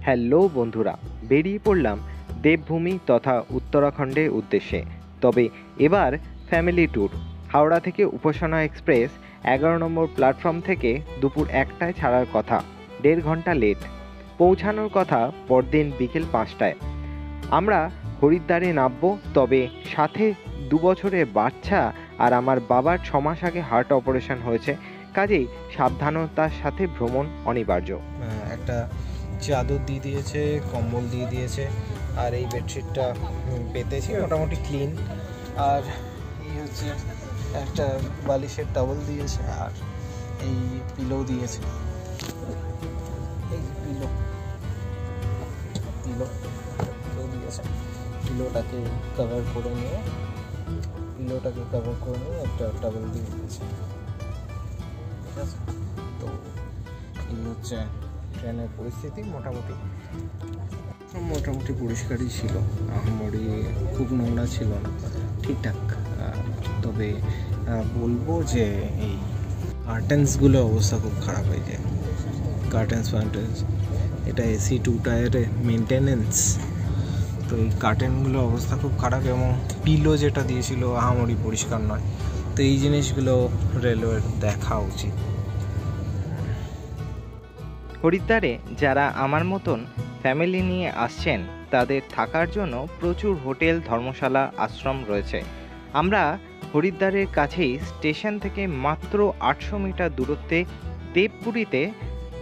Hello বন্ধুরা, বেরিয়ে পড়লাম দেবভূমি তথা উত্তরাখণ্ডের উদ্দেশ্যে। তবে এবার ফ্যামিলি ট্যুর। হাওড়া থেকে উপাসনা এক্সপ্রেস 11 নম্বর প্ল্যাটফর্ম থেকে দুপুর 1টায় ছাড়ার কথা, 1.5 ঘন্টা লেট। পৌঁছানোর কথা পরদিন বিকেল 5টায়। আমরা হরিদ্বারে নামবো, তবে সাথে 2 বছরের বাচ্চা আর আমার বাবার 6 মাস আগে হার্ট অপারেশন হয়েছে, কাজেই সাবধানতার সাথে ভ্রমণ অনিবার্য। একটা চাদর দিয়ে দিয়েছে, কম্বল দিয়ে দিয়েছে, আর এই বেডশিটটা পেতেছি মোটামুটি ক্লিন। আর এই হচ্ছে একটা বালিশের টাওয়েল দিয়েছে, আর এই পিলো দিয়েছে। এই পিলো দিয়েছে। পিলোটাকে কভার করে নিয়ে একটা টাওয়েল দিয়ে দিয়েছে। ঠিক আছে, তো এই হচ্ছে ট্রেনের পরিস্থিতি। মোটামুটি পরিষ্কারই ছিল, আহামরি খুব নোংরা ছিল না, ঠিকঠাক। তবে বলবো যে এই কার্টেন্সগুলো অবস্থা খুব খারাপ হয়ে যায়। কার্টেন্স এটা এসি 2 টায়ারে মেনটেনেন্স, তো এই কার্টেনগুলো অবস্থা খুব খারাপ, এবং পিলো যেটা দিয়েছিল আহামরি পরিষ্কার নয়। তো এই জিনিসগুলো রেলওয়ের দেখা উচিত। হরিদ্বারে যারা আমার মতন ফ্যামিলি নিয়ে আসছেন, তাদের থাকার জন্য প্রচুর হোটেল, ধর্মশালা, আশ্রম রয়েছে। আমরা হরিদ্বারের কাছেই স্টেশন থেকে মাত্র 800 মিটার দূরত্বে দেবপুরীতে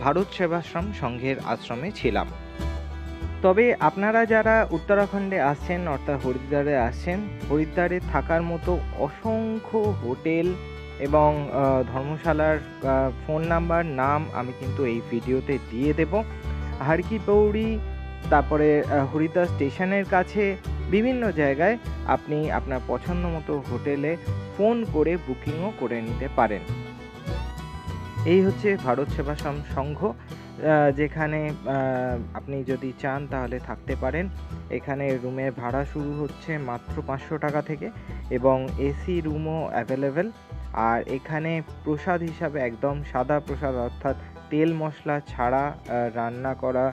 ভারত সেবাশ্রম সংঘের আশ্রমে ছিলাম। তবে আপনারা যারা উত্তরাখণ্ডে আসছেন, অর্থাৎ হরিদ্বারে আসছেন, হরিদ্বারে থাকার মতো অসংখ্য হোটেল এবং ধর্মশালার ফোন নাম্বার, নাম আমি কিন্তু এই ভিডিওতে দিয়ে দেব। হারকি পৌড়ি, তারপরে হরিদ্বার স্টেশনের কাছে বিভিন্ন জায়গায় আপনি আপনার পছন্দ মতো হোটেলে ফোন করে বুকিংও করে নিতে পারেন। এই হচ্ছে ভারত সেবাশ্রম সংঘ, যেখানে আপনি যদি চান তাহলে থাকতে পারেন। এখানে রুমের ভাড়া শুরু হচ্ছে মাত্র 500 টাকা থেকে, এবং এসি রুমও অ্যাভেলেবেল। আর এখানে প্রসাদ হিসাবে একদম সাদা প্রসাদ, অর্থাৎ তেল মশলা ছাড়া রান্না করা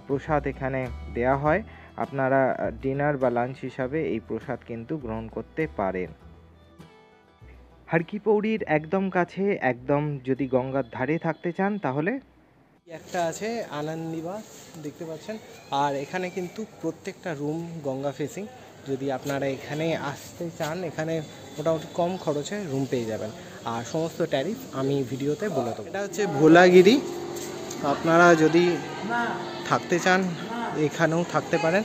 প্রসাদ এখানে দেয়া হয়। আপনারা ডিনার বা লাঞ্চ হিসাবে এই প্রসাদ কিন্তু গ্রহণ করতে পারেন। হারকি পৌড়ির একদম কাছে, একদম যদি গঙ্গার ধারে থাকতে চান তাহলে একটা আছে আনন্দিবাস, দেখতে পাচ্ছেন। আর এখানে কিন্তু প্রত্যেকটা রুম গঙ্গা ফেসিং। যদি আপনারা এখানে আসতে চান, এখানে মোটামুটি কম খরচে রুম পেয়ে যাবেন। আর সমস্ত ট্যারিফ আমি ভিডিওতে বলে দেবো। এটা হচ্ছে ভোলাগিরি। আপনারা যদি থাকতে চান এখানেও থাকতে পারেন,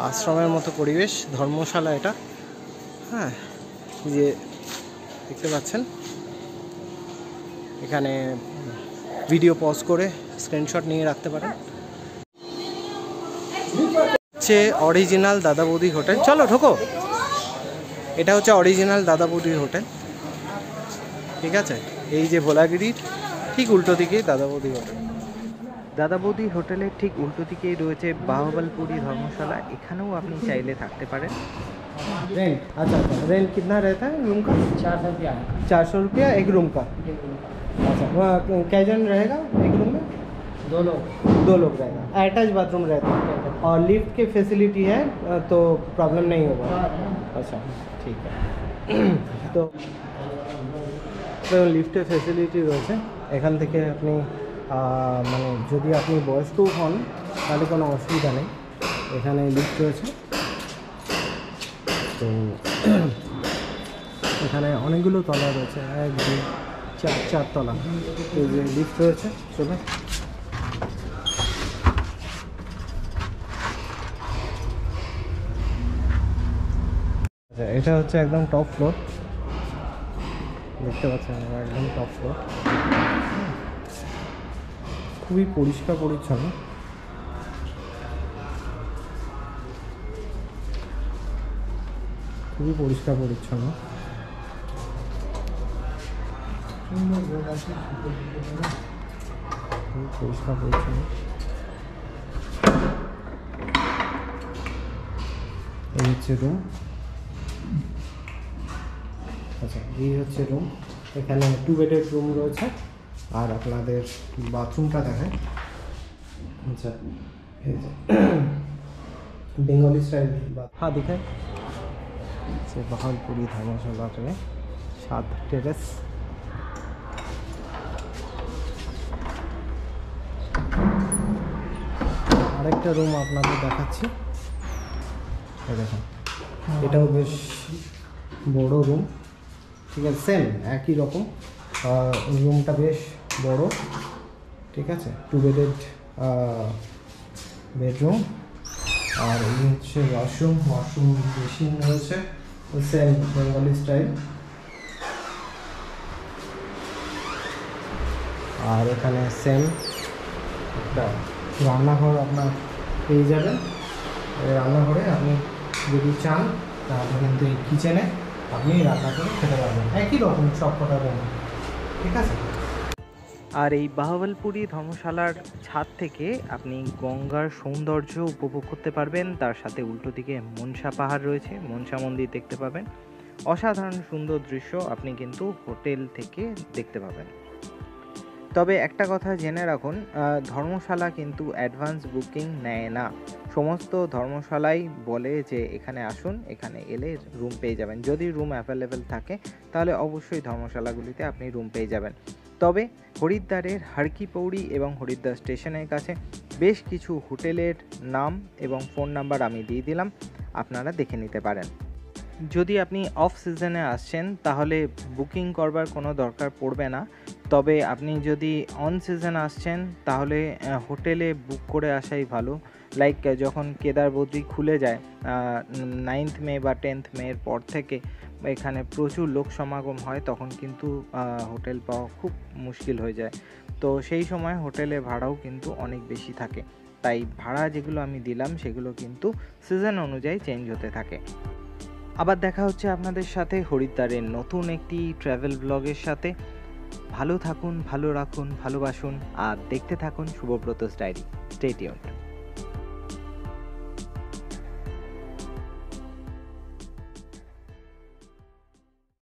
আশ্রমের মতো পরিবেশ। ধর্মশালা এটা, হ্যাঁ, যে দেখতে পাচ্ছেন। এখানে ভিডিও পজ করে স্ক্রিনশট নিয়ে রাখতে পারেন। হচ্ছে অরিজিনাল দাদা বৌদি হোটেল। চলো ঢোকো। এটা হচ্ছে অরিজিনাল দাদা বৌদি হোটেল, ঠিক আছে। এই যে ভোলাগিরির ঠিক উল্টো দিকেই দাদা বৌদি হোটেল। দাদা বৌদি হোটেলের ঠিক উল্টো দিকেই রয়েছে বাহুবলপুরি ধর্মশালা, এখানেও আপনি চাইলে থাকতে পারেন। रेंट, अच्छा रेंट कितना रहता है रूम का? 400 रुपया। 400 रुपया एक रूम का। अच्छा, वहाँ कै जन रहेगा एक रूम में? 2 लोग रहेगा। अटैच बाथरूम रहता है और लिफ्ट की फैसिलिटी है, तो प्रॉब्लम नहीं होगा। अच्छा, ठीक है। তো লিফটের ফ্যাসিলিটি রয়েছে এখান থেকে। আপনি মানে যদি আপনি বয়স্ক হন তাহলে কোনো অসুবিধা নেই, এখানে লিফট রয়েছে। তো এখানে অনেকগুলো তলা রয়েছে, 1 2 4 তলা। এই যে লিফট রয়েছে, চলে। আচ্ছা, এটা হচ্ছে একদম টপ ফ্লোর, দেখতে পাচ্ছেন, একদম টপ ফ্লোর। খুবই পরিষ্কার পরিচ্ছন্ন। খুবই পরিষ্কার পরিচ্ছন্ন। এই হচ্ছে রুম। আচ্ছা, এই হচ্ছে রুম। এখানে 2 বেডের রুম রয়েছে। আর আপনাদের বাথরুমটা দেখায়। আচ্ছা, बेंगली स्टाइल हाँ दिखाए से बहालपुरी धर्मशाला में 7 टेरेस আরেকটা রুম আপনাদের দেখাচ্ছি এই দেখুন এটাও বেশ বড় রুম ঠিক আছে সেম একই রকম রুমটা বেশ বড় ঠিক আছে 2 বেডেড বেডরুম আর এই হচ্ছে ওয়াশরুম বেসিন রয়েছে সেম বেঙ্গলি স্টাইল আর এখানে সেম একটা রান্নাঘর আপনার পেয়ে যাবেন এই রান্নাঘরে আপনি যদি চান তাহলে কিন্তু এই কিচেনে আপনি রান্না করে খেতে পারবেন একই রকম সব কটা রুম ঠিক আছে। আর এই বাহাওয়ালপুরি ধর্মশালার ছাদ থেকে আপনি গঙ্গার সৌন্দর্য উপভোগ করতে পারবেন, তার সাথে উল্টো দিকে মনসা পাহাড় রয়েছে, মনসা মন্দির দেখতে পাবেন। অসাধারণ সুন্দর দৃশ্য আপনি কিন্তু হোটেল থেকে দেখতে পাবেন। তবে একটা কথা জেনে রাখুন, ধর্মশালা কিন্তু অ্যাডভান্স বুকিং নেয় না। সমস্ত ধর্মশালাই বলে যে এখানে আসুন, এখানে এলে রুম পেয়ে যাবেন। যদি রুম অ্যাভেলেবেল থাকে তাহলে অবশ্যই ধর্মশালাগুলিতে আপনি রুম পেয়ে যাবেন। তবে হরিদ্বারের হারকি পৌড়ি এবং হরিদ্বার স্টেশনের কাছে বেশ কিছু হোটেলের নাম এবং ফোন নাম্বার আমি দিয়ে দিলাম, আপনারা দেখে নিতে পারেন। যদি আপনি অফ সিজনে আসছেন তাহলে বুকিং করবার কোনো দরকার পড়বে না। তবে আপনি যদি অন সিজন আসছেন তাহলে হোটেলে বুক করে আসাই ভালো। লাইক যখন কেদার বদ্রী খুলে যায় 9th মে বা 10th মের পর থেকে এখানে প্রচুর লোক সমাগম হয়, তখন কিন্তু হোটেল পাওয়া খুব মুশকিল হয়ে যায়। তো সেই সময় হোটেলে ভাড়াও কিন্তু অনেক বেশি থাকে, তাই ভাড়া যেগুলো আমি দিলাম সেগুলো কিন্তু সিজন অনুযায়ী চেঞ্জ হতে থাকে। আবার দেখা হচ্ছে আপনাদের সাথে হরিদ্বারের নতুন একটি ট্র্যাভেল ব্লগের সাথে। ভালো থাকুন, ভালো রাখুন, ভালোবাসুন আর দেখতে থাকুন শুভব্রত's ডায়েরি। Stay tuned.